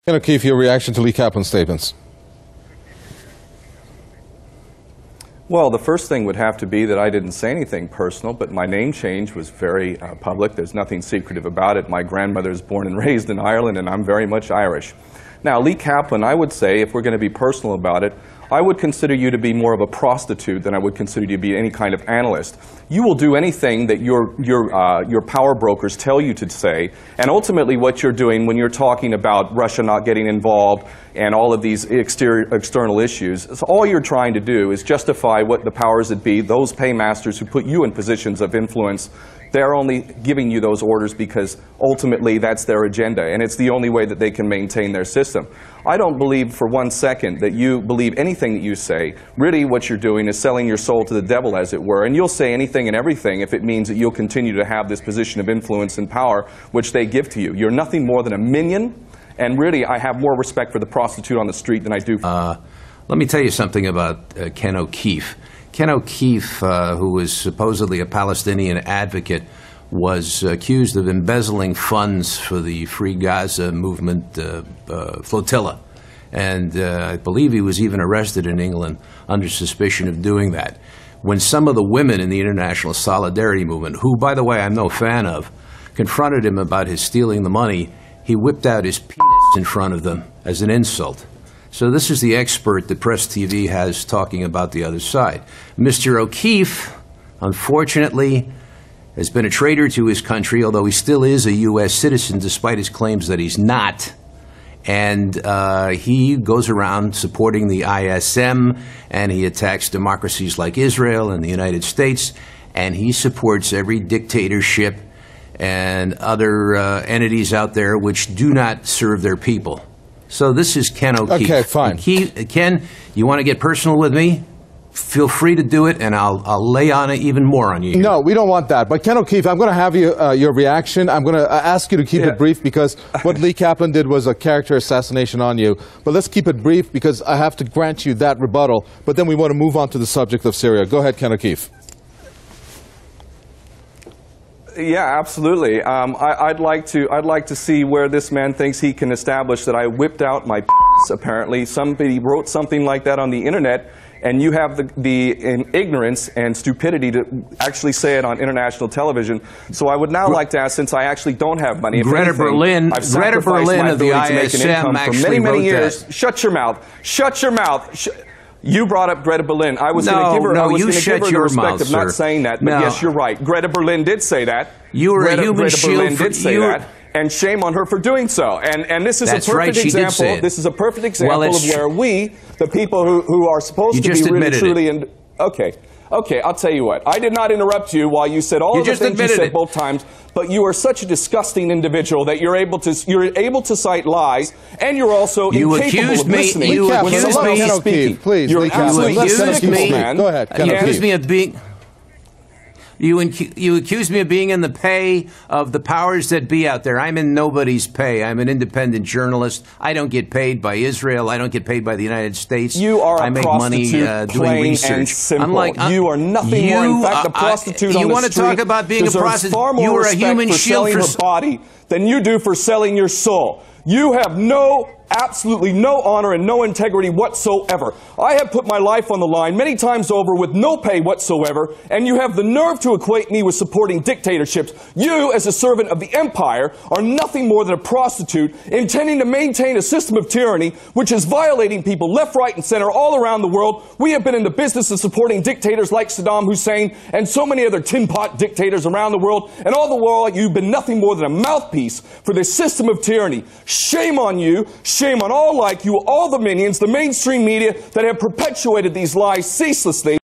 O'Keefe, your reaction to Lee Kaplan's statements? Well, the first thing would have to be that I didn't say anything personal, but my name change was very public. There's nothing secretive about it. My grandmother is born and raised in Ireland, and I'm very much Irish. Now, Lee Kaplan, I would say, if we're going to be personal about it, I would consider you to be more of a prostitute than I would consider you to be any kind of analyst. You will do anything that your power brokers tell you to say, and ultimately what you're doing when you're talking about Russia not getting involved and all of these external issues, so all you're trying to do is justify what the powers that be, those paymasters who put you in positions of influence, they're only giving you those orders because ultimately that's their agenda, and it's the only way that they can maintain their system. I don't believe for 1 second that you believe anything that you say. Really what you're doing is selling your soul to the devil, as it were, and you'll say anything and everything if it means that you'll continue to have this position of influence and power which they give to you. You're nothing more than a minion, and really I have more respect for the prostitute on the street than I do for... Let me tell you something about Ken O'Keefe. Ken O'Keefe, who was supposedly a Palestinian advocate, was accused of embezzling funds for the Free Gaza movement flotilla. And I believe he was even arrested in England under suspicion of doing that. When some of the women in the International Solidarity Movement, who, by the way, I'm no fan of, confronted him about his stealing the money, he whipped out his penis in front of them as an insult. So this is the expert that Press TV has talking about the other side. Mr. O'Keefe, unfortunately, has been a traitor to his country, although he still is a U.S. citizen despite his claims that he's not. And he goes around supporting the ISM, and he attacks democracies like Israel and the United States, and he supports every dictatorship and other entities out there which do not serve their people. So this is Ken O'Keefe. Okay, fine. Ken, you want to get personal with me? Feel free to do it, and I'll lay on it even more on you. No, we don't want that. But Ken O'Keefe, I'm going to have you, your reaction. I'm going to ask you to keep it brief because what Lee Kaplan did was a character assassination on you. But let's keep it brief because I have to grant you that rebuttal. But then we want to move on to the subject of Syria. Go ahead, Ken O'Keefe. Yeah, absolutely. I'd like to see where this man thinks he can establish that I whipped out my penis, apparently. Somebody wrote something like that on the internet, and you have the ignorance and stupidity to actually say it on international television. So I would now like to ask, since I actually don't have money, if Greta anything, Berlin, I've sacrificed my of the ability to make an ISM income for actually many wrote years. that. Shut your mouth. Shut your mouth. You brought up Greta Berlin. I was going to give her, the respect of not saying that, but yes, you're right. Greta Berlin did say that. You were a human shield. Berlin did say that, and shame on her for doing so. And this is a perfect example. This is a perfect example of where we, the people who are supposed to be really truly Okay, I'll tell you what. I did not interrupt you while you said all of the things you said both times, but you are such a disgusting individual that you're able to cite lies, and you're also incapable of listening. You accused me. Ken O'Keefe, please. You're absolutely cynical, man. Go ahead, Ken O'Keefe. You accuse me of being in the pay of the powers that be out there. I'm in nobody's pay. I'm an independent journalist. I don't get paid by Israel. I don't get paid by the United States. You are a I make prostitute, money doing research. And simple. You are nothing more. In fact, the prostitute on the street talk about being a prostitute? Far more respect for selling her body than you do for selling your soul. You have absolutely no honor and no integrity whatsoever. I have put my life on the line many times over with no pay whatsoever, and you have the nerve to equate me with supporting dictatorships. You, as a servant of the empire, are nothing more than a prostitute intending to maintain a system of tyranny which is violating people left, right, and center all around the world. We have been in the business of supporting dictators like Saddam Hussein and so many other tin pot dictators around the world, and all the while you've been nothing more than a mouthpiece for this system of tyranny. Shame on you. Shame on all like you, all the minions, the mainstream media that have perpetuated these lies ceaselessly.